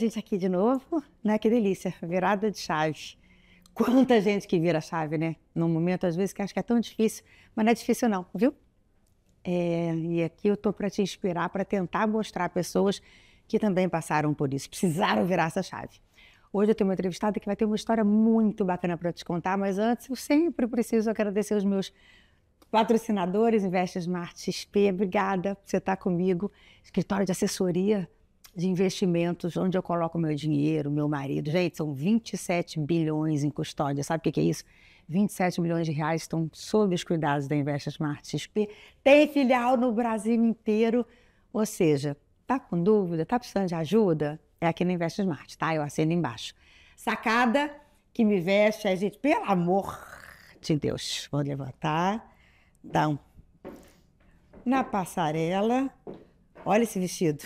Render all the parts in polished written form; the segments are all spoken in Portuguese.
gente aqui de novo, né? Que delícia, virada de chave. Quanta gente que vira chave, né? Num momento, às vezes, que acho que é tão difícil, mas não é difícil não, viu? E aqui eu tô para te inspirar, para tentar mostrar a pessoas que também passaram por isso, precisaram virar essa chave. Hoje eu tenho uma entrevistada que vai ter uma história muito bacana para te contar, mas antes eu sempre preciso agradecer os meus patrocinadores, Investe Smart XP, obrigada por você estar comigo. Escritório de assessoria de investimentos, onde eu coloco meu dinheiro, meu marido. Gente, são 27 bilhões em custódia. Sabe o que é isso? 27 milhões de reais estão sob os cuidados da Investe Smart XP. Tem filial no Brasil inteiro. Ou seja, tá com dúvida, tá precisando de ajuda? É aqui na Investe Smart, tá? Eu assino embaixo. Sacada que me veste, a gente, pelo amor de Deus, vou levantar. Então, na passarela, olha esse vestido.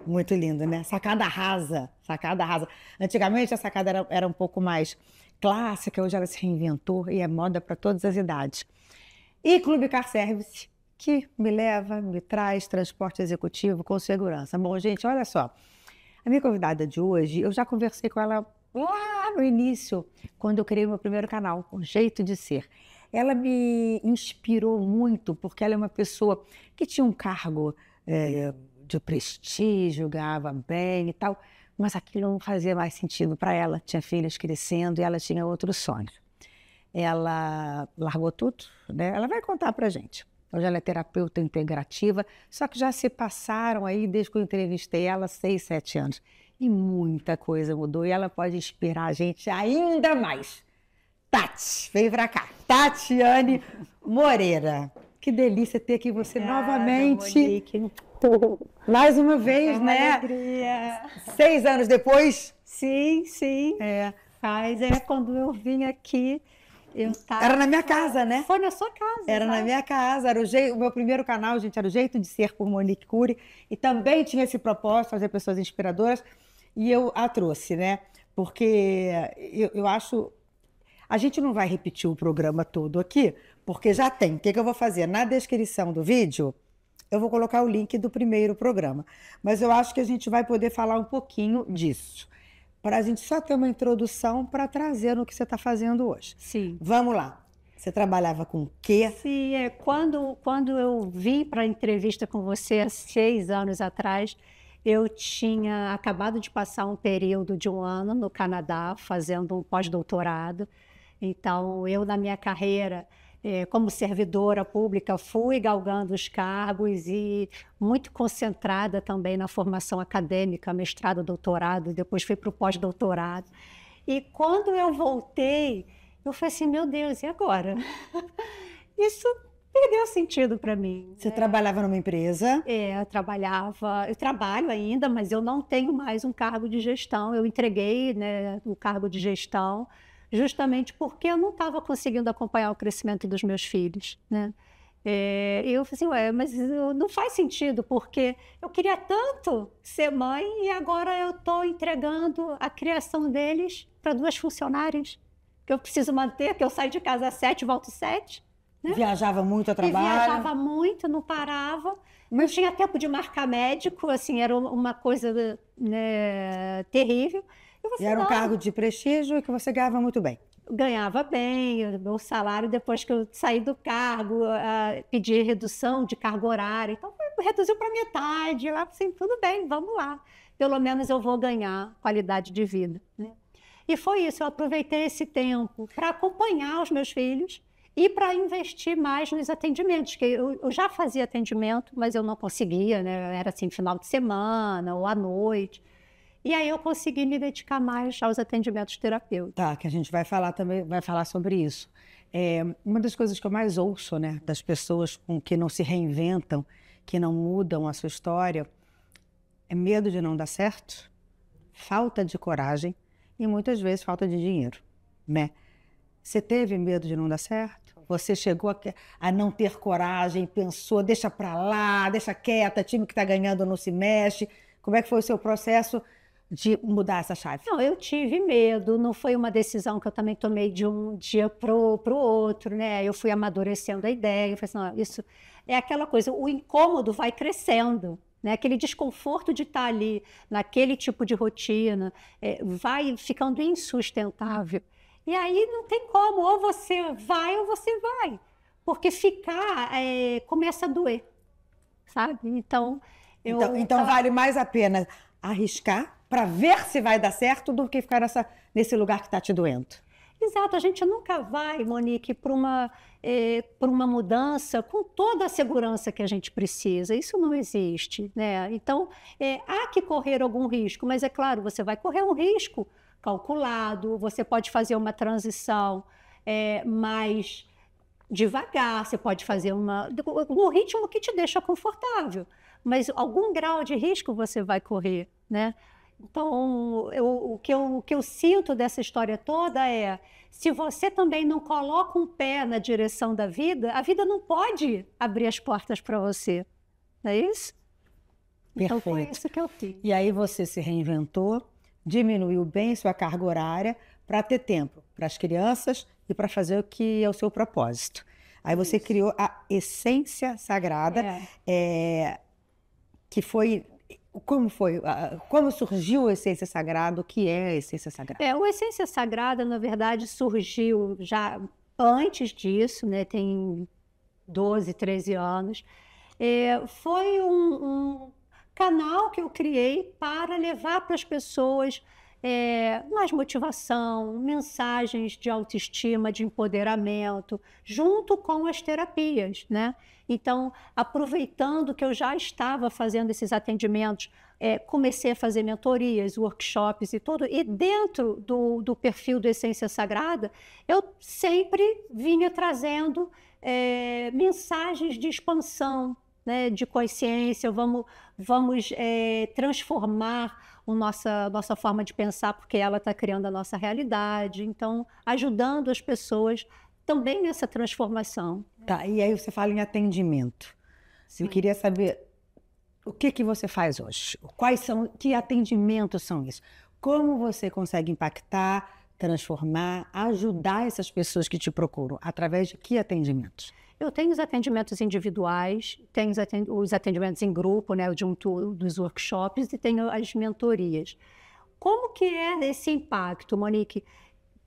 Muito lindo, né? Sacada rasa, sacada rasa. Antigamente a sacada era um pouco mais clássica, hoje ela se reinventou e é moda para todas as idades. E Clube Car Service, que me leva, me traz transporte executivo com segurança. Bom, gente, olha só. A minha convidada de hoje, eu já conversei com ela lá no início, quando eu criei meu primeiro canal, O Jeito de Ser. Ela me inspirou muito, porque ela é uma pessoa que tinha um cargo de prestígio, ganhava bem e tal, mas aquilo não fazia mais sentido para ela. Tinha filhos crescendo e ela tinha outros sonhos. Ela largou tudo, né? Ela vai contar para a gente. Hoje ela é terapeuta integrativa, só que já se passaram aí, desde que eu entrevistei ela, 6, 7 anos. E muita coisa mudou e ela pode inspirar a gente ainda mais. Tati, vem pra cá. Tatiane Moreira. Que delícia ter aqui você novamente. Monique. Mais uma vez, né? Alegria. 6 anos depois. Sim, sim. Quando eu vim aqui, eu tava... Era na minha casa, né? Foi na sua casa. Era na minha casa. Era o meu primeiro canal, gente, era O Jeito de Ser por Monique Cury. E também tinha esse propósito, fazer pessoas inspiradoras. E eu a trouxe, né? Porque eu acho... A gente não vai repetir o programa todo aqui, porque já tem. O que eu vou fazer? Na descrição do vídeo, eu vou colocar o link do primeiro programa. Mas eu acho que a gente vai poder falar um pouquinho disso, para a gente só ter uma introdução para trazer no que você está fazendo hoje. Sim. Vamos lá. Você trabalhava com o quê? Sim, quando eu vim para a entrevista com você há 6 anos atrás, eu tinha acabado de passar um período de 1 ano no Canadá, fazendo um pós-doutorado. Então, eu, na minha carreira, como servidora pública, fui galgando os cargos e muito concentrada também na formação acadêmica, mestrado, doutorado, depois fui para o pós-doutorado. E quando eu voltei, eu falei assim, meu Deus, e agora? Isso perdeu sentido para mim. Você trabalhava numa empresa? Eu trabalho ainda, mas eu não tenho mais um cargo de gestão. Eu entreguei, né, o cargo de gestão, justamente porque eu não estava conseguindo acompanhar o crescimento dos meus filhos, né? Eu falei assim, mas não faz sentido, porque eu queria tanto ser mãe e agora eu estou entregando a criação deles para 2 funcionárias que eu preciso manter, que eu saio de casa às 7, volto às 7. Né? Viajava muito a trabalho? Viajava muito, não parava. Não tinha tempo de marcar médico, assim, era uma coisa, né, terrível. E era um cargo de prestígio que você ganhava muito bem? Ganhava bem, o meu salário, depois que eu saí do cargo, pedi redução de carga horária, então reduziu para metade. Eu assim, tudo bem, vamos lá. Pelo menos eu vou ganhar qualidade de vida. Né? E foi isso, eu aproveitei esse tempo para acompanhar os meus filhos e para investir mais nos atendimentos, que eu já fazia atendimento, mas eu não conseguia, né? Era assim, final de semana ou à noite. E aí eu consegui me dedicar mais aos atendimentos terapêuticos. Tá, que a gente vai falar também, vai falar sobre isso. Uma das coisas que eu mais ouço, né, das pessoas que não se reinventam, que não mudam a sua história, é medo de não dar certo, falta de coragem e muitas vezes falta de dinheiro, né? Você teve medo de não dar certo? Você chegou a não ter coragem, pensou, deixa pra lá, deixa quieta, time que tá ganhando não se mexe. Como é que foi o seu processo de mudar essa chave? Não, eu tive medo, não foi uma decisão que eu também tomei de um dia pro outro, né? Eu fui amadurecendo a ideia, eu falei assim, não, isso é aquela coisa, o incômodo vai crescendo, né? Aquele desconforto de estar ali, naquele tipo de rotina, vai ficando insustentável. E aí não tem como, ou você vai ou você vai. Porque ficar começa a doer, sabe? Então, Então vale mais a pena arriscar para ver se vai dar certo do que ficar nesse lugar que está te doendo. Exato, a gente nunca vai, Monique, para uma mudança com toda a segurança que a gente precisa. Isso não existe, né? Então, há que correr algum risco, mas é claro, você vai correr um risco calculado, você pode fazer uma transição mais devagar, você pode fazer um ritmo que te deixa confortável, mas algum grau de risco você vai correr, né? Então, o que eu sinto dessa história toda se você também não coloca um pé na direção da vida, a vida não pode abrir as portas para você, não é isso? Perfeito. Então, foi isso que eu fiz. E aí você se reinventou, diminuiu bem sua carga horária para ter tempo para as crianças e para fazer o que é o seu propósito. Aí você criou a Essência Sagrada, que foi... Como foi? Como surgiu a Essência Sagrada? O que é a Essência Sagrada? O Essência Sagrada, na verdade, surgiu já antes disso, né? Tem 12, 13 anos. Foi um canal que eu criei para levar para as pessoas mais motivação, mensagens de autoestima, de empoderamento, junto com as terapias, né? Então, aproveitando que eu já estava fazendo esses atendimentos, comecei a fazer mentorias, workshops e tudo, e dentro do perfil do Essência Sagrada, eu sempre vinha trazendo mensagens de expansão, né, de consciência, vamos transformar nossa forma de pensar, porque ela está criando a nossa realidade, então ajudando as pessoas também nessa transformação. Tá, e aí você fala em atendimento. Sim. Eu queria saber o que você faz hoje? Que atendimentos são isso? Como você consegue impactar, transformar, ajudar essas pessoas que te procuram? Através de que atendimentos? Eu tenho os atendimentos individuais, tenho os atendimentos em grupo, né, junto dos workshops, e tenho as mentorias. Como que é esse impacto, Monique?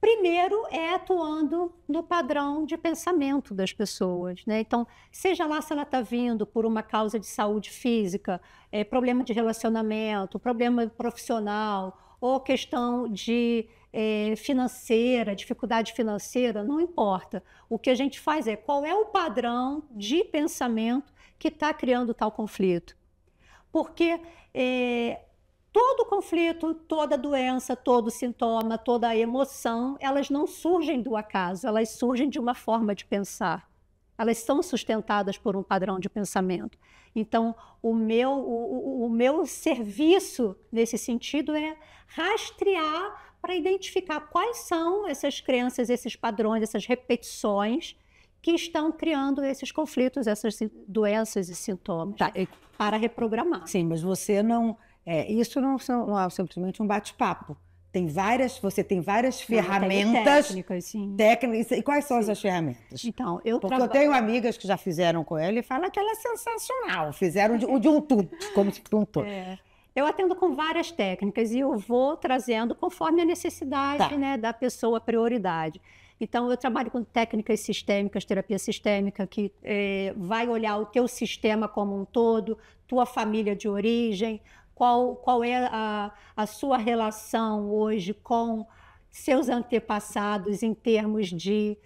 Primeiro é atuando no padrão de pensamento das pessoas, né? Então, seja lá se ela está vindo por uma causa de saúde física, problema de relacionamento, problema profissional, ou questão de financeira, dificuldade financeira, não importa. O que a gente faz qual é o padrão de pensamento que está criando tal conflito. Porque todo conflito, toda doença, todo sintoma, toda emoção, elas não surgem do acaso, elas surgem de uma forma de pensar. Elas são sustentadas por um padrão de pensamento. Então, o meu serviço nesse sentido é rastrear para identificar quais são essas crenças, esses padrões, essas repetições que estão criando esses conflitos, essas doenças e sintomas, para reprogramar. Sim, mas você não... isso não é simplesmente um bate-papo. Você tem várias ferramentas. Técnicas, sim. Técnicas. E quais são essas ferramentas? Então, Porque eu tenho amigas que já fizeram com ela e falam que ela é sensacional. Fizeram de um tudo, como se fosse um todo. Eu atendo com várias técnicas e eu vou trazendo conforme a necessidade, né, da pessoa, a prioridade. Então, eu trabalho com técnicas sistêmicas, terapia sistêmica, que vai olhar o teu sistema como um todo, tua família de origem, qual é a sua relação hoje com seus antepassados em termos de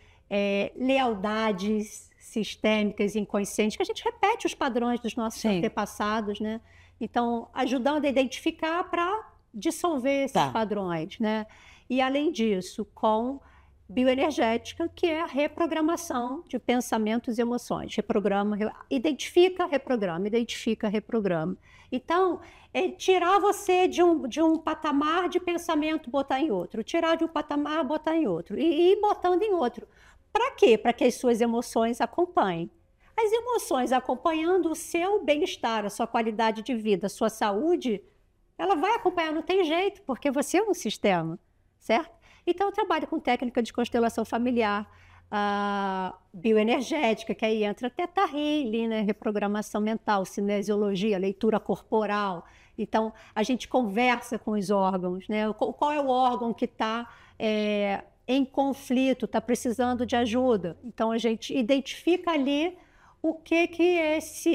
lealdades sistêmicas e inconscientes, que a gente repete os padrões dos nossos antepassados, né? Então, ajudando a identificar para dissolver esses padrões, né? E, além disso, com bioenergética, que é a reprogramação de pensamentos e emoções. Identifica, reprograma. Então, tirar você de um patamar de pensamento, botar em outro. Tirar de um patamar, botar em outro. E ir botando em outro. Para quê? Para que as suas emoções acompanhem. As emoções acompanhando o seu bem-estar, a sua qualidade de vida, a sua saúde, ela vai acompanhar, não tem jeito, porque você é um sistema, certo? Então, eu trabalho com técnica de constelação familiar, a bioenergética, que aí entra Theta Healing, né? Reprogramação mental, cinesiologia, leitura corporal. Então, a gente conversa com os órgãos, né? Qual é o órgão que está em conflito, está precisando de ajuda? Então, a gente identifica ali o que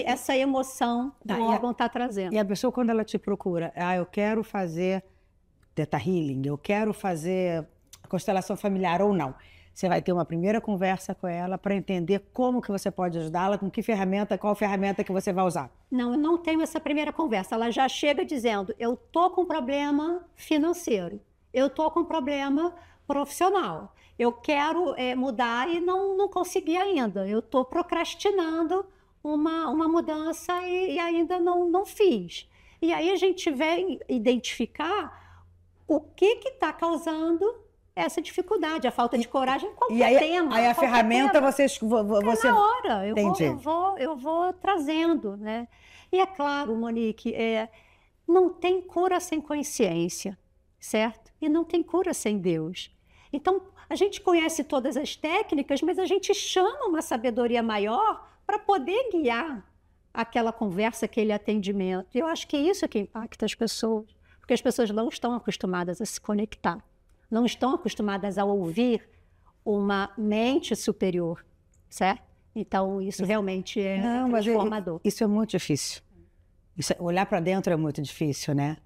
essa emoção do órgão está trazendo. E a pessoa, quando ela te procura, eu quero fazer Theta Healing, eu quero fazer constelação familiar ou não. Você vai ter uma primeira conversa com ela para entender como que você pode ajudá-la, com que ferramenta, qual ferramenta que você vai usar. Não, eu não tenho essa primeira conversa. Ela já chega dizendo, eu tô com problema financeiro, eu tô com problema profissional, eu quero mudar e não consegui ainda. Eu tô procrastinando uma mudança e ainda não fiz. E aí a gente vem identificar o que está causando essa dificuldade, a falta de coragem, qualquer tema. Aí a ferramenta tema. você... Na hora, eu vou trazendo, né? E é claro, Monique, não tem cura sem consciência, certo? E não tem cura sem Deus. Então, a gente conhece todas as técnicas, mas a gente chama uma sabedoria maior para poder guiar aquela conversa, aquele atendimento. Eu acho que isso é que impacta as pessoas, porque as pessoas não estão acostumadas a se conectar. Não estão acostumadas a ouvir uma mente superior, certo? Então, isso realmente é transformador. Isso é muito difícil. Olhar para dentro é muito difícil, né?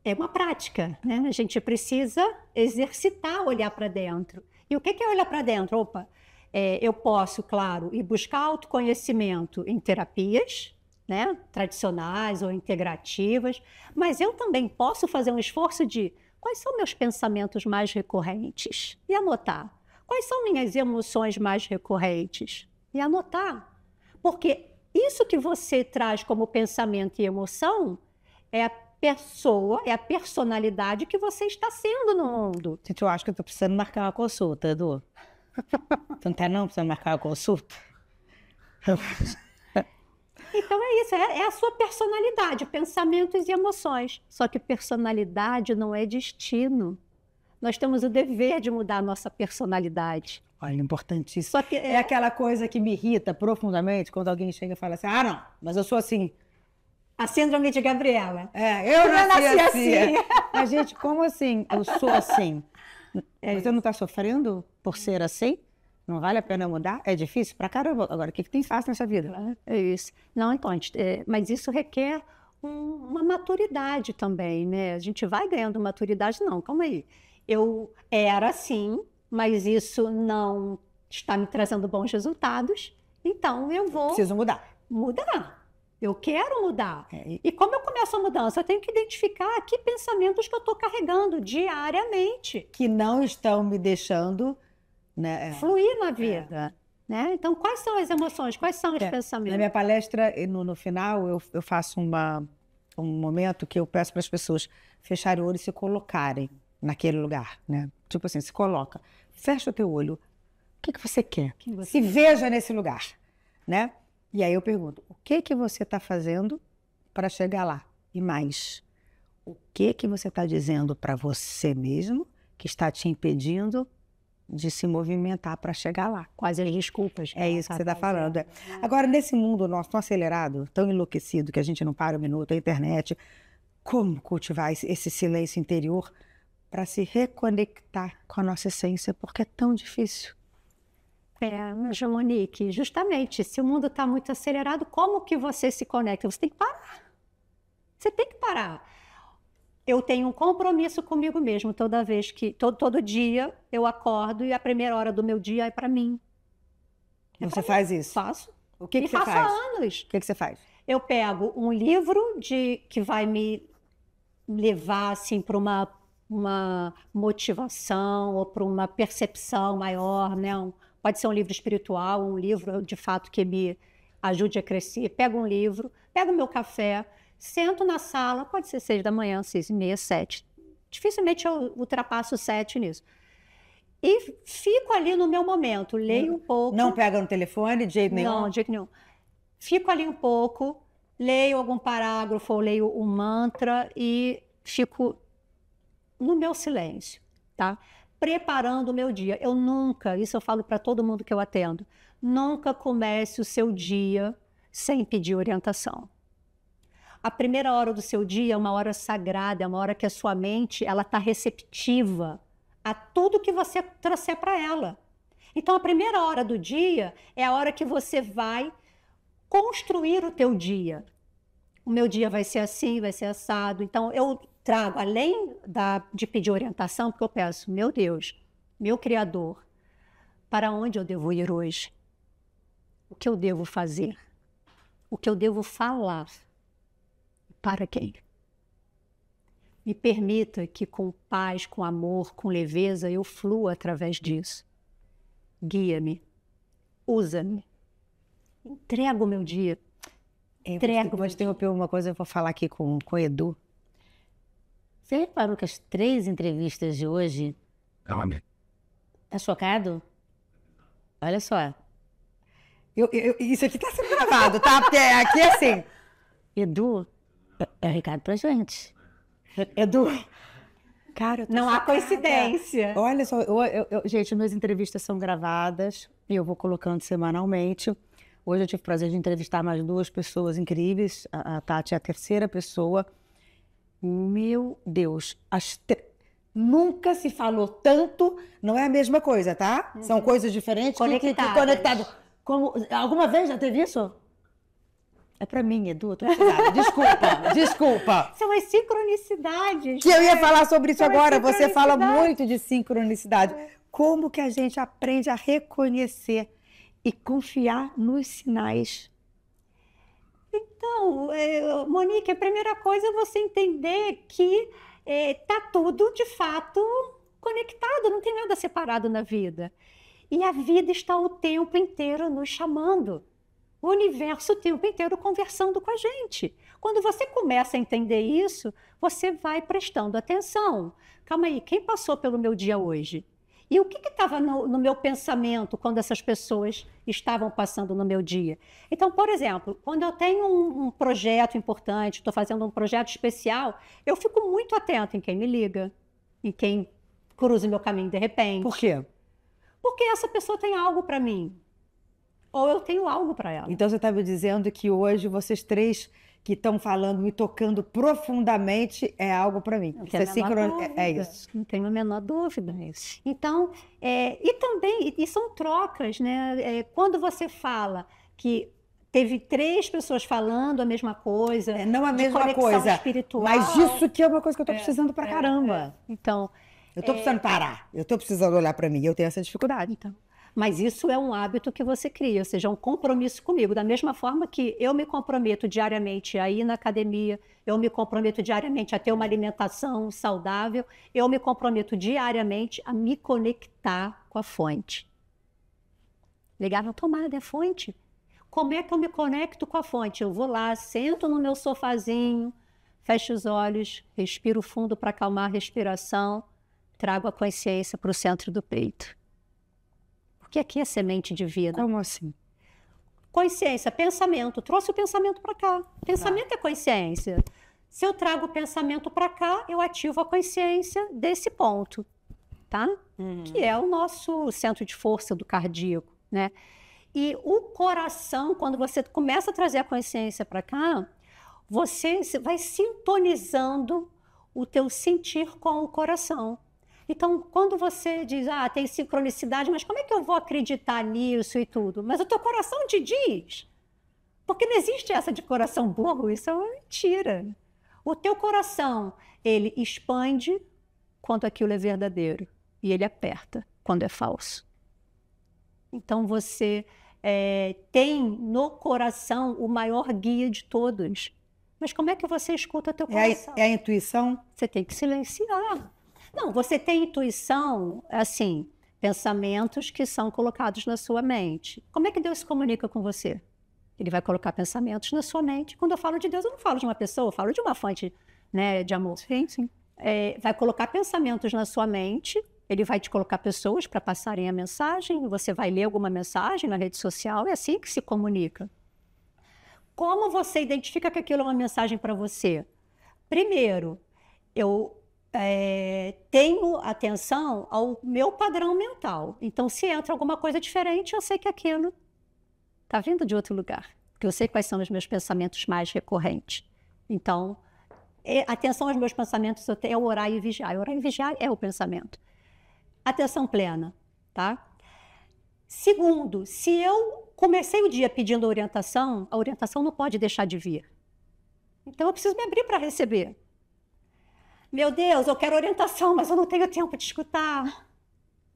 É uma prática, né? A gente precisa exercitar olhar para dentro. E o que é olhar para dentro? Opa, eu posso, claro, ir buscar autoconhecimento em terapias, né? Tradicionais ou integrativas, mas eu também posso fazer um esforço de quais são meus pensamentos mais recorrentes? E anotar. Quais são minhas emoções mais recorrentes? E anotar. Porque isso que você traz como pensamento e emoção é a pessoa, é a personalidade que você está sendo no mundo. Gente, eu acho que eu estou precisando marcar uma consulta, Edu. Tu não está precisando marcar uma consulta? Então é isso, é a sua personalidade, pensamentos e emoções. Só que personalidade não é destino. Nós temos o dever de mudar a nossa personalidade. Olha, importantíssimo. Só que é aquela coisa que me irrita profundamente quando alguém chega e fala assim, não, mas eu sou assim. A síndrome de Gabriela. Eu nasci assim. A gente, como assim? Eu sou assim. Você não está sofrendo por ser assim? Não vale a pena mudar? É difícil pra caramba. Agora, o que tem fácil nessa vida? É isso. Não, então, mas isso requer uma maturidade também, né? A gente vai ganhando maturidade. Não, calma aí. Eu era assim, mas isso não está me trazendo bons resultados. Então, eu vou... Preciso mudar. Mudar. Eu quero mudar. E como eu começo a mudança? Eu tenho que identificar que pensamentos que eu estou carregando diariamente. Que não estão me deixando... né, fluir na vida. Né? Então, quais são as emoções? Quais são os pensamentos? Na minha palestra, no final, eu faço um momento que eu peço para as pessoas fecharem o olho e se colocarem naquele lugar. Né? Tipo assim, se coloca. Fecha o teu olho. O que você quer? Se veja nesse lugar. Né? E aí eu pergunto, o que você está fazendo para chegar lá? E mais, o que você está dizendo para você mesmo que está te impedindo de se movimentar para chegar lá? Quais as desculpas? É isso que você está falando. Agora, nesse mundo nosso tão acelerado, tão enlouquecido, que a gente não para um minuto, a internet, como cultivar esse silêncio interior para se reconectar com a nossa essência? Porque é tão difícil. Mas, Monique, justamente, se o mundo está muito acelerado, como que você se conecta? Você tem que parar. Você tem que parar. Eu tenho um compromisso comigo mesmo toda vez que... Todo dia eu acordo e a primeira hora do meu dia é para mim. Você faz isso? Faço. O que você faz? E faço há anos. O que você faz? Eu pego um livro que vai me levar assim, para uma motivação ou para uma percepção maior, né? Pode ser um livro espiritual, um livro de fato que me ajude a crescer. Pego um livro, pego meu café, sento na sala, pode ser 6 da manhã, 6h30, 7. Dificilmente eu ultrapasso 7 nisso. E fico ali no meu momento, leio um pouco. Não pega no telefone de jeito nenhum? Não, de jeito nenhum. Fico ali um pouco, leio algum parágrafo, ou leio um mantra e fico no meu silêncio, tá? preparando o meu dia. Eu nunca, isso eu falo para todo mundo que eu atendo, nunca comece o seu dia sem pedir orientação. A primeira hora do seu dia é uma hora sagrada, é uma hora que a sua mente ela está receptiva a tudo que você trouxer para ela. Então, a primeira hora do dia é a hora que você vai construir o teu dia. O meu dia vai ser assim, vai ser assado. Então, eu trago, além de pedir orientação, porque eu peço, meu Deus, meu Criador, para onde eu devo ir hoje? O que eu devo fazer? O que eu devo falar? Para quem? Me permita que com paz, com amor, com leveza, eu flua através disso. Guia-me, usa-me, entrega o meu dia. Mas tem uma coisa, eu vou falar aqui com o Edu. Você reparou que as 3 entrevistas de hoje... Tá chocado? Olha só. Isso aqui tá sendo gravado, tá? Porque aqui é assim. Edu, é um recado pra gente. Edu, cara, não há coincidência. Olha só, gente, minhas entrevistas são gravadas e eu vou colocando semanalmente. Hoje eu tive o prazer de entrevistar mais 2 pessoas incríveis. A Tati é a 3ª pessoa. Meu Deus, nunca se falou tanto, não é a mesma coisa, tá? São coisas diferentes. Conectadas. Alguma vez já teve isso? É pra mim, Edu, eu tô precisada. Desculpa. São as sincronicidades. Que eu ia falar sobre isso agora. Você fala muito de sincronicidade. Como que a gente aprende a reconhecer e confiar nos sinais? Então, Monique, a primeira coisa é você entender que tá tudo, de fato, conectado, não tem nada separado na vida. E a vida está o tempo inteiro nos chamando. O universo o tempo inteiro conversando com a gente. Quando você começa a entender isso, você vai prestando atenção. Calma aí, quem passou pelo meu dia hoje? E o que estava no meu pensamento quando essas pessoas estavam passando no meu dia? Então, por exemplo, quando eu tenho um projeto importante, estou fazendo um projeto especial, eu fico muito atenta em quem me liga, em quem cruza o meu caminho de repente. Por quê? Porque essa pessoa tem algo para mim. Ou eu tenho algo para ela. Então, você está me dizendo que hoje vocês 3 que estão falando, me tocando profundamente, é algo para mim. Isso é isso. Não tenho a menor dúvida. Isso. Então, e também, e são trocas, né? Quando você fala que teve 3 pessoas falando a mesma coisa, não a mesma coisa, espiritual, mas isso que é uma coisa que eu estou precisando pra caramba. Então, eu estou precisando parar, eu estou precisando olhar para mim, eu tenho essa dificuldade. Então, mas isso é um hábito que você cria, ou seja, um compromisso comigo. Da mesma forma que eu me comprometo diariamente a ir na academia, eu me comprometo diariamente a ter uma alimentação saudável, eu me comprometo diariamente a me conectar com a fonte. Ligar na tomada, é fonte. Como é que eu me conecto com a fonte? Eu vou lá, sento no meu sofazinho, fecho os olhos, respiro fundo para acalmar a respiração, trago a consciência para o centro do peito. Porque aqui é semente de vida. Como assim? Consciência, pensamento. Trouxe o pensamento para cá. Pensamento é consciência. Se eu trago o pensamento para cá, eu ativo a consciência desse ponto, tá? Que é o nosso centro de força do cardíaco, né? E o coração, quando você começa a trazer a consciência para cá, você vai sintonizando o teu sentir com o coração. Então, quando você diz, tem sincronicidade, mas como é que eu vou acreditar nisso e tudo? Mas o teu coração te diz. Porque não existe essa de coração burro, isso é uma mentira. O teu coração, ele expande quando aquilo é verdadeiro e ele aperta quando é falso. Então, você tem no coração o maior guia de todos. Mas como é que você escuta teu coração? É a intuição? Você tem que silenciar. Não, você tem intuição, assim, pensamentos que são colocados na sua mente. Como é que Deus se comunica com você? Ele vai colocar pensamentos na sua mente. Quando eu falo de Deus, eu não falo de uma pessoa, eu falo de uma fonte, né, de amor. Sim, sim. Vai colocar pensamentos na sua mente, ele vai te colocar pessoas para passarem a mensagem, você vai ler alguma mensagem na rede social, é assim que se comunica. Como você identifica que aquilo é uma mensagem para você? Primeiro, eu tenho atenção ao meu padrão mental. Então, se entra alguma coisa diferente, eu sei que aquilo está vindo de outro lugar. Porque eu sei quais são os meus pensamentos mais recorrentes. Então, atenção aos meus pensamentos é o orar e vigiar. Orar e vigiar é o pensamento. Atenção plena, tá? Segundo, se eu comecei o dia pedindo orientação, a orientação não pode deixar de vir. Então, eu preciso me abrir para receber. Meu Deus, eu quero orientação, mas eu não tenho tempo de escutar.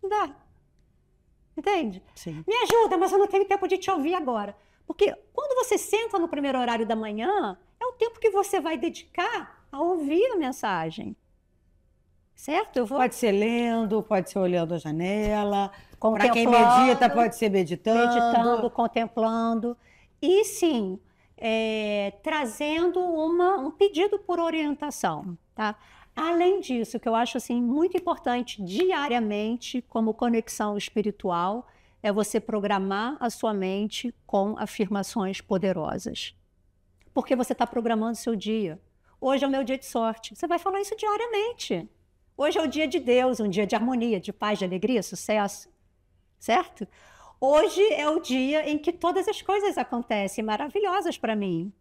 Não dá. Entende? Sim. Me ajuda, mas eu não tenho tempo de te ouvir agora. Porque quando você senta no primeiro horário da manhã, é o tempo que você vai dedicar a ouvir a mensagem. Certo? Pode ser lendo, pode ser olhando a janela. Para quem Contemplando, medita, pode ser meditando. Contemplando. E sim, trazendo um pedido por orientação. Tá? Além disso, que eu acho assim, muito importante diariamente, como conexão espiritual, é você programar a sua mente com afirmações poderosas. Porque você está programando o seu dia. Hoje é o meu dia de sorte. Você vai falar isso diariamente. Hoje é o dia de Deus, um dia de harmonia, de paz, de alegria, sucesso. Certo? Hoje é o dia em que todas as coisas acontecem maravilhosas para mim.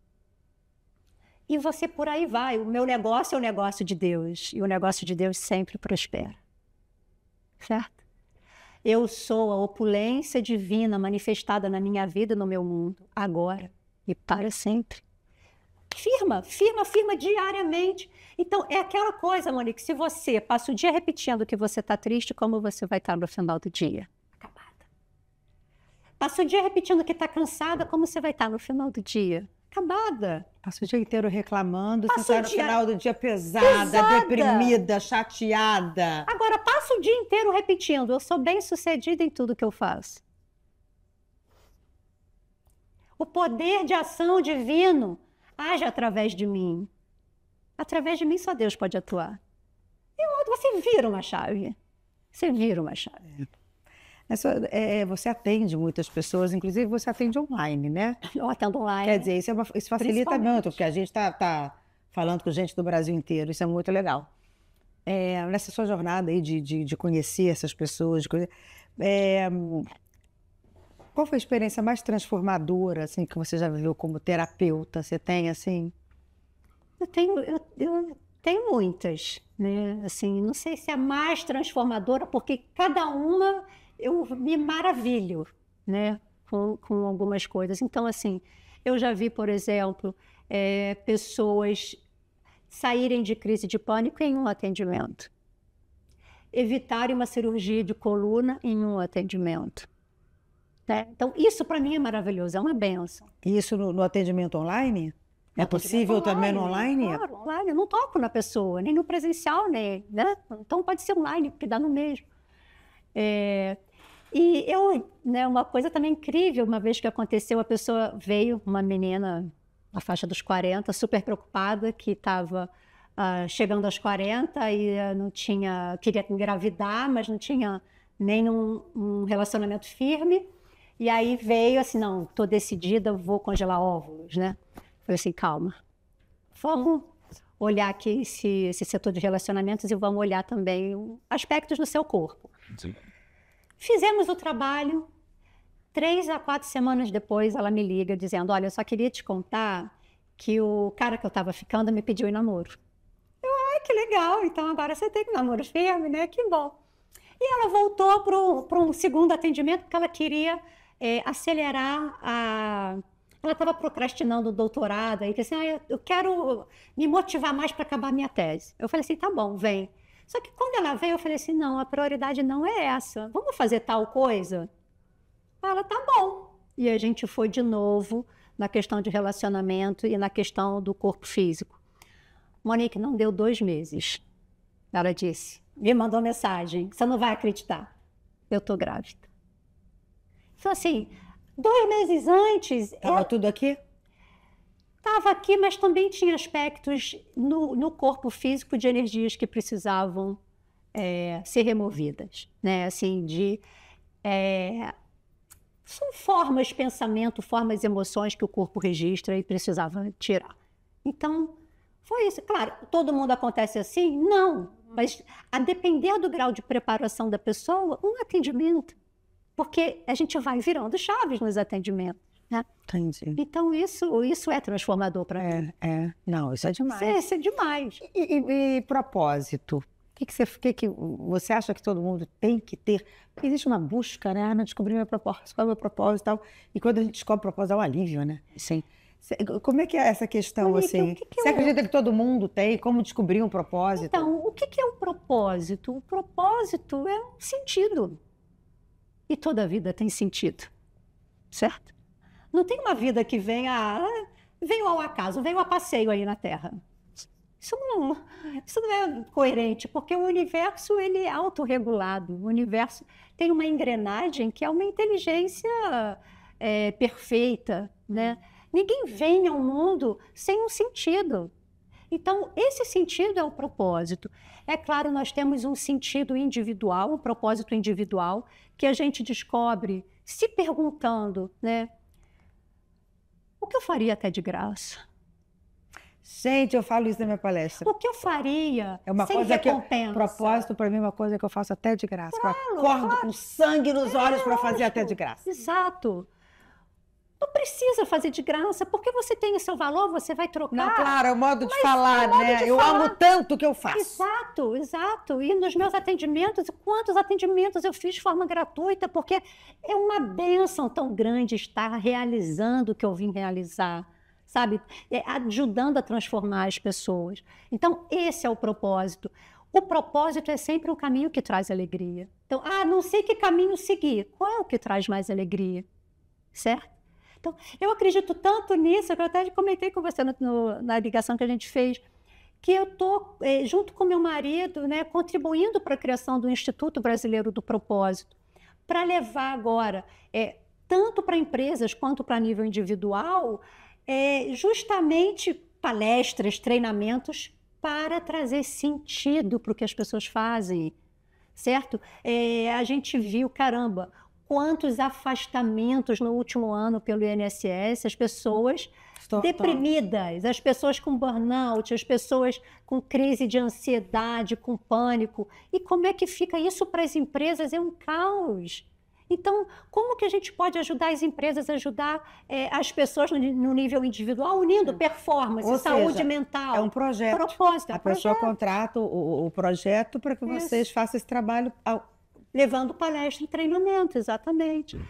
E você por aí vai. O meu negócio é o negócio de Deus. E o negócio de Deus sempre prospera. Certo? Eu sou a opulência divina manifestada na minha vida e no meu mundo, agora e para sempre. Firma diariamente. Então, é aquela coisa, Monique, se você passa o dia repetindo que você está triste, como você vai estar no final do dia? Acabada. Passa o dia repetindo que está cansada, como você vai estar no final do dia? Acabada. Passa o dia inteiro reclamando, você está no final do dia pesada, deprimida, chateada. Agora, passa o dia inteiro repetindo, eu sou bem-sucedida em tudo que eu faço. O poder de ação divino age através de mim. Através de mim só Deus pode atuar. E você vira uma chave. Você vira uma chave. Você atende muitas pessoas, inclusive você atende online, né? Eu atendo online. Quer dizer, isso facilita muito, porque a gente está falando com gente do Brasil inteiro, isso é muito legal. Nessa sua jornada aí de conhecer essas pessoas, qual foi a experiência mais transformadora assim, que você já viveu como terapeuta? Você tem, assim? Eu tenho muitas, né? Assim, não sei se é a mais transformadora, porque cada uma eu me maravilho, né? Com algumas coisas. Então, assim, eu já vi, por exemplo, pessoas saírem de crise de pânico em um atendimento. Evitarem uma cirurgia de coluna em um atendimento. Né? Então, isso para mim é maravilhoso, é uma benção. E isso no atendimento online? É possível também no online? Claro, online. Eu não toco na pessoa, nem no presencial, né? Então, pode ser online, porque dá no mesmo. E uma coisa também incrível, uma vez que aconteceu, a pessoa veio, uma menina na faixa dos 40, super preocupada, que estava chegando aos 40 e queria engravidar, mas não tinha nem um relacionamento firme. E aí veio assim, não, estou decidida, vou congelar óvulos, né? Falei assim, calma, vamos olhar aqui esse setor de relacionamentos e vamos olhar também aspectos do seu corpo. Sim. Fizemos o trabalho, 3 a 4 semanas depois ela me liga dizendo, olha, eu só queria te contar que o cara que eu estava ficando me pediu em namoro. Que legal, então agora você tem um namoro firme, né? Que bom. E ela voltou para um segundo atendimento porque ela queria acelerar Ela estava procrastinando o doutorado, aí disse assim, eu quero me motivar mais para acabar minha tese. Eu falei assim, tá bom, vem. Só que quando ela veio, eu falei assim, não, a prioridade não é essa. Vamos fazer tal coisa? Ela, tá bom. E a gente foi de novo na questão de relacionamento e na questão do corpo físico. Monique, não deu 2 meses. Ela disse, me mandou mensagem, você não vai acreditar, eu tô grávida. Então assim, 2 meses antes... Estava tudo aqui? Estava aqui, mas também tinha aspectos no corpo físico de energias que precisavam ser removidas, né? Assim, são formas de pensamento, formas de emoções que o corpo registra e precisava tirar. Então, foi isso. Claro, todo mundo acontece assim? Não, Mas, a depender do grau de preparação da pessoa, um atendimento. Porque a gente vai virando chaves nos atendimentos, né? Entendi. Então, isso é transformador para mim. Não, isso é demais. Isso é demais. E propósito? O que você acha que todo mundo tem que ter? Porque existe uma busca, né? Não descobri meu propósito, qual é o meu propósito e tal. E quando a gente descobre o propósito, é um alívio, né? Sim. Como é que é essa questão, Monique, assim? Você acredita que todo mundo tem? Como descobrir um propósito? Então, o que é o propósito? O propósito é um sentido. E toda vida tem sentido, certo? Não tem uma vida que venha ao acaso, veio a passeio aí na Terra. Isso não é coerente, porque o universo ele é autorregulado. O universo tem uma engrenagem que é uma inteligência perfeita, né? Ninguém vem ao mundo sem um sentido. Então, esse sentido é o propósito. É claro, nós temos um sentido individual, um propósito individual, que a gente descobre se perguntando, né? O que eu faria até de graça? Gente, eu falo isso na minha palestra. O que eu faria sem coisa recompensa? Propósito, para mim, é uma coisa que eu faço até de graça. Claro, eu acordo com sangue nos olhos para fazer até de graça. Exato. Não precisa fazer de graça, porque você tem o seu valor, você vai trocar. Não, claro, é o modo de falar, né? Eu amo tanto que eu faço. Exato, exato. E nos meus atendimentos, quantos atendimentos eu fiz de forma gratuita, porque é uma bênção tão grande estar realizando o que eu vim realizar, sabe? Ajudando a transformar as pessoas. Então, esse é o propósito. O propósito é sempre um caminho que traz alegria. Então, não sei que caminho seguir. Qual é o que traz mais alegria? Certo? Então, eu acredito tanto nisso, que eu até comentei com você na ligação que a gente fez, que eu estou, junto com meu marido, né, contribuindo para a criação do Instituto Brasileiro do Propósito, para levar agora, tanto para empresas quanto para nível individual, justamente palestras, treinamentos, para trazer sentido para o que as pessoas fazem, certo? A gente viu, caramba, quantos afastamentos no último ano pelo INSS, as pessoas deprimidas, as pessoas com burnout, as pessoas com crise de ansiedade, com pânico. E como é que fica isso para as empresas? É um caos. Então, como que a gente pode ajudar as empresas, ajudar as pessoas no nível individual, unindo performance, ou saúde seja, mental? É um projeto. Propósito, a pessoa contrata o projeto para que vocês façam esse trabalho levando palestra e treinamento, exatamente.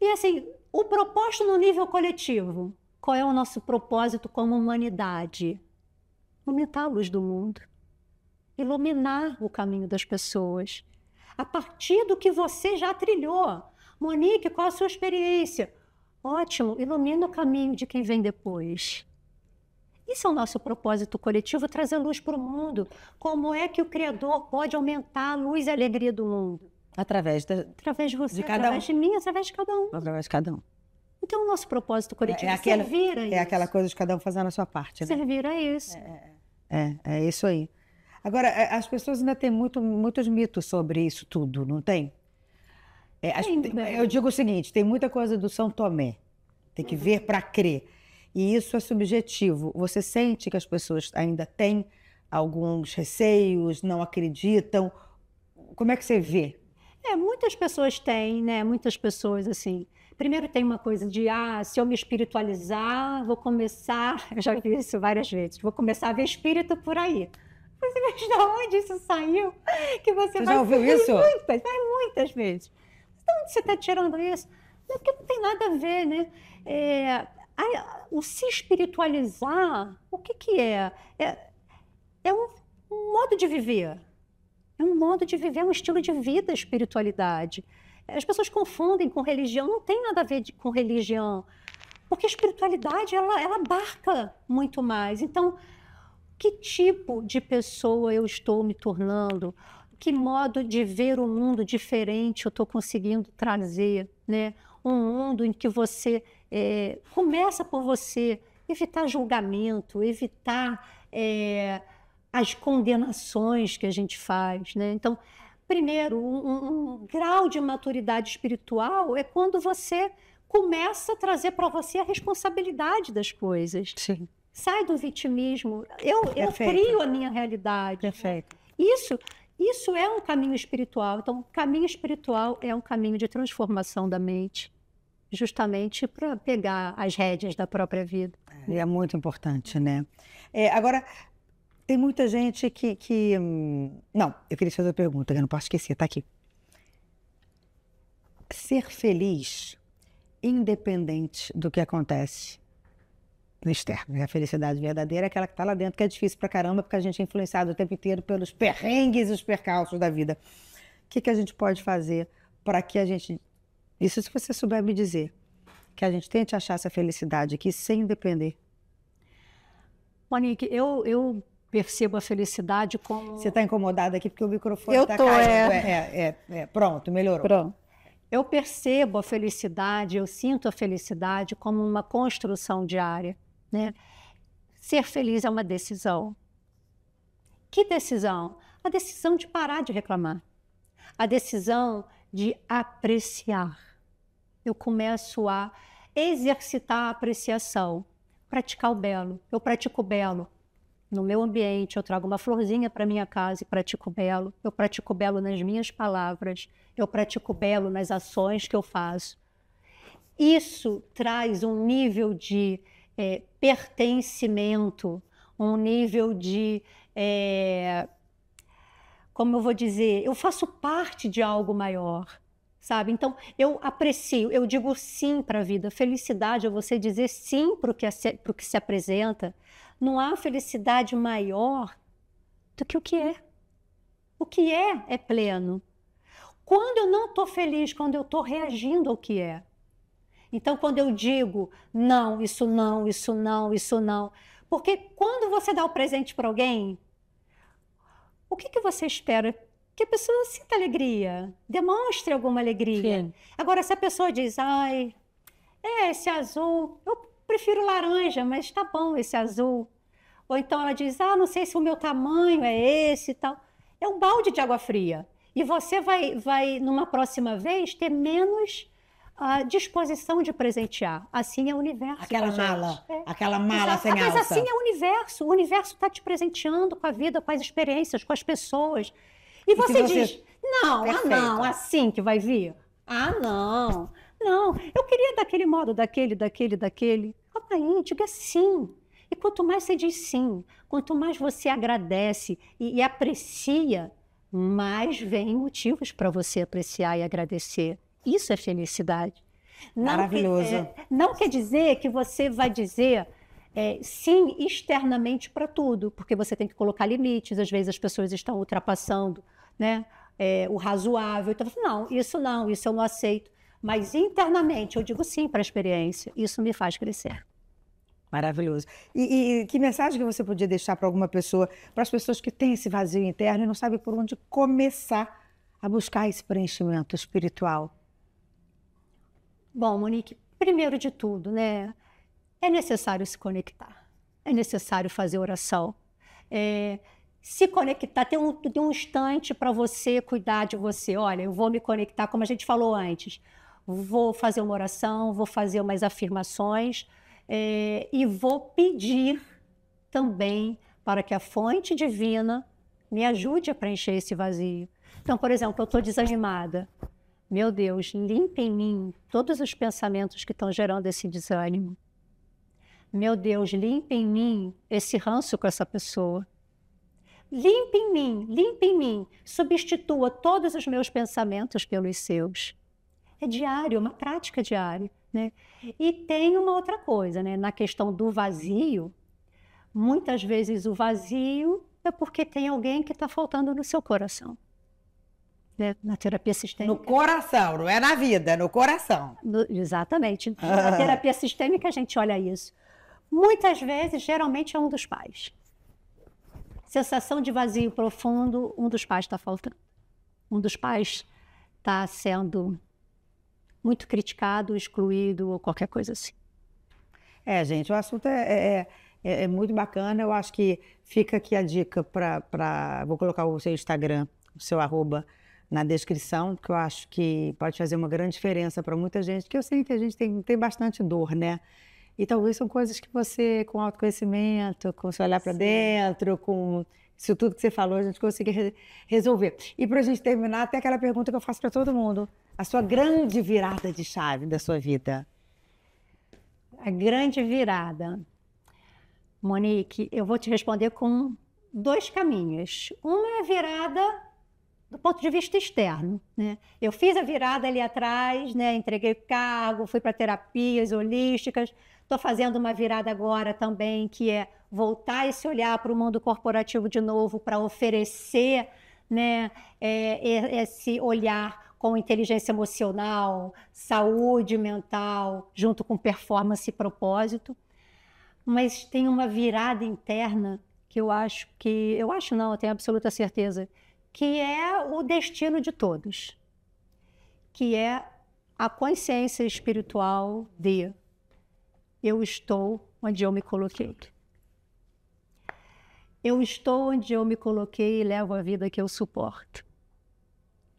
E assim, o propósito no nível coletivo, qual é o nosso propósito como humanidade? Aumentar a luz do mundo, iluminar o caminho das pessoas, a partir do que você já trilhou. Monique, qual a sua experiência? Ótimo, ilumina o caminho de quem vem depois. Isso é o nosso propósito coletivo, trazer luz para o mundo. Como é que o Criador pode aumentar a luz e a alegria do mundo? Através de você, através de mim, através de cada um. Através de cada um. Então, o nosso propósito coletivo é servir a isso. É aquela coisa de cada um fazendo a sua parte, né? Servir a isso. É isso aí. Agora, as pessoas ainda têm muitos mitos sobre isso tudo, não tem? Eu digo o seguinte, tem muita coisa do São Tomé. Tem que ver para crer. E isso é subjetivo. Você sente que as pessoas ainda têm alguns receios, não acreditam? Como é que você vê? Muitas pessoas têm, né? Muitas pessoas, assim... Primeiro tem uma coisa de, se eu me espiritualizar, vou começar... Eu já vi isso várias vezes. Vou começar a ver espírito por aí. Mas de onde isso saiu? Que você já ouviu isso? Muitas vezes. De onde você está tirando isso? Não, porque não tem nada a ver, né? O se espiritualizar, o que é? É um modo de viver. É um modo de viver, é um estilo de vida, a espiritualidade. As pessoas confundem com religião, não tem nada a ver com religião, porque a espiritualidade, ela abarca muito mais. Então, que tipo de pessoa eu estou me tornando? Que modo de ver o mundo diferente eu estou conseguindo trazer, né? Um mundo em que você começa por você evitar julgamento, evitar as condenações que a gente faz, né? Então, primeiro, um grau de maturidade espiritual é quando você começa a trazer para você a responsabilidade das coisas. Sim. Sai do vitimismo. Eu crio a minha realidade. Perfeito. Isso é um caminho espiritual. Então, o caminho espiritual é um caminho de transformação da mente, justamente para pegar as rédeas da própria vida. E é muito importante, né? Agora, tem muita gente que... Não, eu queria te fazer uma pergunta, que eu não posso esquecer, tá aqui. Ser feliz, independente do que acontece no externo. A felicidade verdadeira é aquela que está lá dentro, que é difícil pra caramba, porque a gente é influenciado o tempo inteiro pelos perrengues e os percalços da vida. O que a gente pode fazer para que a gente... Isso se você souber me dizer. Que a gente tente achar essa felicidade aqui sem depender. Monique, eu percebo a felicidade como... Você está incomodada aqui porque o microfone está caindo. Pronto, melhorou. Pronto. Eu percebo a felicidade, eu sinto a felicidade como uma construção diária, né? Ser feliz é uma decisão. Que decisão? A decisão de parar de reclamar. A decisão de apreciar. Eu começo a exercitar a apreciação, praticar o belo. Eu pratico o belo no meu ambiente, eu trago uma florzinha para minha casa e pratico o belo. Eu pratico o belo nas minhas palavras, eu pratico o belo nas ações que eu faço. Isso traz um nível de pertencimento, um nível de... como eu vou dizer? Eu faço parte de algo maior. Sabe? Então, eu aprecio, eu digo sim para a vida. Felicidade é você dizer sim para o que se apresenta. Não há felicidade maior do que o que é. O que é pleno. Quando eu não estou feliz, quando eu estou reagindo ao que é. Então, quando eu digo não, isso não, isso não, isso não. Porque quando você dá o presente para alguém, o que você espera? Que a pessoa sinta alegria, demonstre alguma alegria. Sim. Agora, se a pessoa diz, ai, esse azul, eu prefiro laranja, mas tá bom esse azul. Ou então ela diz, não sei se o meu tamanho é esse e tal. É um balde de água fria. E você vai numa próxima vez, ter menos disposição de presentear. Assim é o universo. Aquela mala sem alça. Mas assim é o universo. O universo está te presenteando com a vida, com as experiências, com as pessoas. E você diz, não, assim que vai vir? Não, eu queria daquele modo, daquele. Calma aí, diga sim. E quanto mais você diz sim, quanto mais você agradece e aprecia, mais vem motivos para você apreciar e agradecer. Isso é felicidade. Maravilhoso. Não quer dizer que você vai dizer sim externamente para tudo, porque você tem que colocar limites, às vezes as pessoas estão ultrapassando, né, o razoável. Então, não, isso eu não aceito. Mas internamente eu digo sim para a experiência, isso me faz crescer. Maravilhoso. E que mensagem que você podia deixar para alguma pessoa, para as pessoas que têm esse vazio interno e não sabem por onde começar a buscar esse preenchimento espiritual? Bom, Monique, primeiro de tudo, né, é necessário se conectar, é necessário fazer oração, se conectar, ter um instante para você cuidar de você. Olha, eu vou me conectar, como a gente falou antes, vou fazer uma oração, vou fazer umas afirmações e vou pedir também para que a fonte divina me ajude a preencher esse vazio. Então, por exemplo, eu estou desanimada. Meu Deus, limpa em mim todos os pensamentos que estão gerando esse desânimo. Meu Deus, limpa em mim esse ranço com essa pessoa. Limpa em mim, substitua todos os meus pensamentos pelos seus. É diário, uma prática diária, né? E tem uma outra coisa, né? Na questão do vazio, muitas vezes o vazio é porque tem alguém que está faltando no seu coração. Né? Na terapia sistêmica. No coração, não é na vida, é no coração. Exatamente. Na terapia sistêmica a gente olha isso. Muitas vezes, geralmente é um dos pais. Sensação de vazio profundo, um dos pais está faltando. Um dos pais está sendo muito criticado, excluído ou qualquer coisa assim. Gente, o assunto é muito bacana. Eu acho que fica aqui a dica para... Vou colocar o seu Instagram, o seu @ na descrição, porque eu acho que pode fazer uma grande diferença para muita gente, porque eu sei que a gente tem bastante dor, né? E talvez são coisas que você, com autoconhecimento, com seu olhar para dentro, com isso tudo que você falou, a gente conseguir resolver. E para a gente terminar, até aquela pergunta que eu faço para todo mundo. A sua grande virada de chave da sua vida? A grande virada. Monique, eu vou te responder com 2 caminhos. Uma é a virada do ponto de vista externo, né? Eu fiz a virada ali atrás, né? Entreguei cargo, fui para terapias holísticas. Estou fazendo uma virada agora também, que é voltar esse olhar para o mundo corporativo de novo, para oferecer, né, esse olhar com inteligência emocional, saúde mental, junto com performance e propósito. Mas tem uma virada interna que eu acho não, eu tenho absoluta certeza, que é o destino de todos, que é a consciência espiritual de eu estou onde eu me coloquei. Eu estou onde eu me coloquei e levo a vida que eu suporto,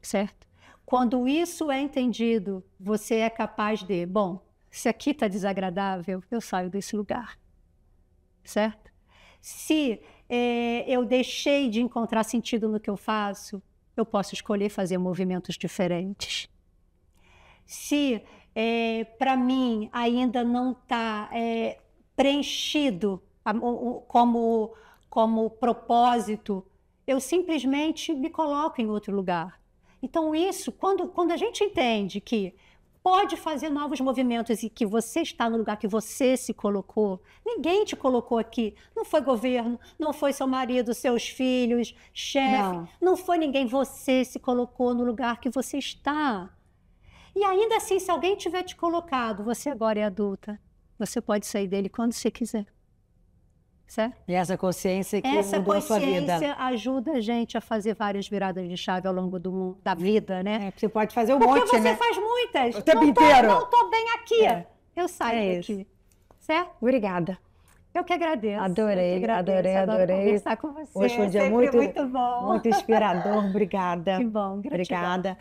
certo? Quando isso é entendido, você é capaz de, bom, se aqui está desagradável, eu saio desse lugar, certo? Se eu deixei de encontrar sentido no que eu faço, eu posso escolher fazer movimentos diferentes. Se para mim ainda não está preenchido como propósito, eu simplesmente me coloco em outro lugar. Então isso, quando a gente entende que pode fazer novos movimentos e que você está no lugar que você se colocou, ninguém te colocou aqui, não foi governo, não foi seu marido, seus filhos, chefe, não foi ninguém, você se colocou no lugar que você está. E ainda assim, se alguém tiver te colocado, você agora é adulta, você pode sair dele quando você quiser. Certo? E essa consciência que mudou a sua vida. Essa consciência ajuda a gente a fazer várias viradas de chave ao longo da vida, né? Você pode fazer um monte, né? Porque você faz muitas. O tempo inteiro. Não estou bem aqui. Eu saio daqui. Certo? Obrigada. Eu que agradeço. Adorei. Conversar com você. Hoje foi um dia muito bom. Muito inspirador. Obrigada. Que bom, gratidão. Obrigada.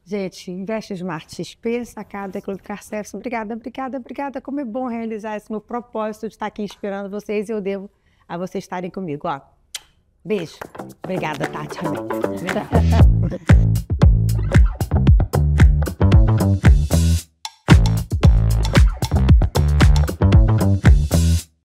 Gente, Investe Smart XP, Sacada, Clube Carcefs. Obrigada. Como é bom realizar esse meu propósito de estar aqui inspirando vocês e eu devo a vocês estarem comigo. Beijo. Obrigada, Tati. Obrigada.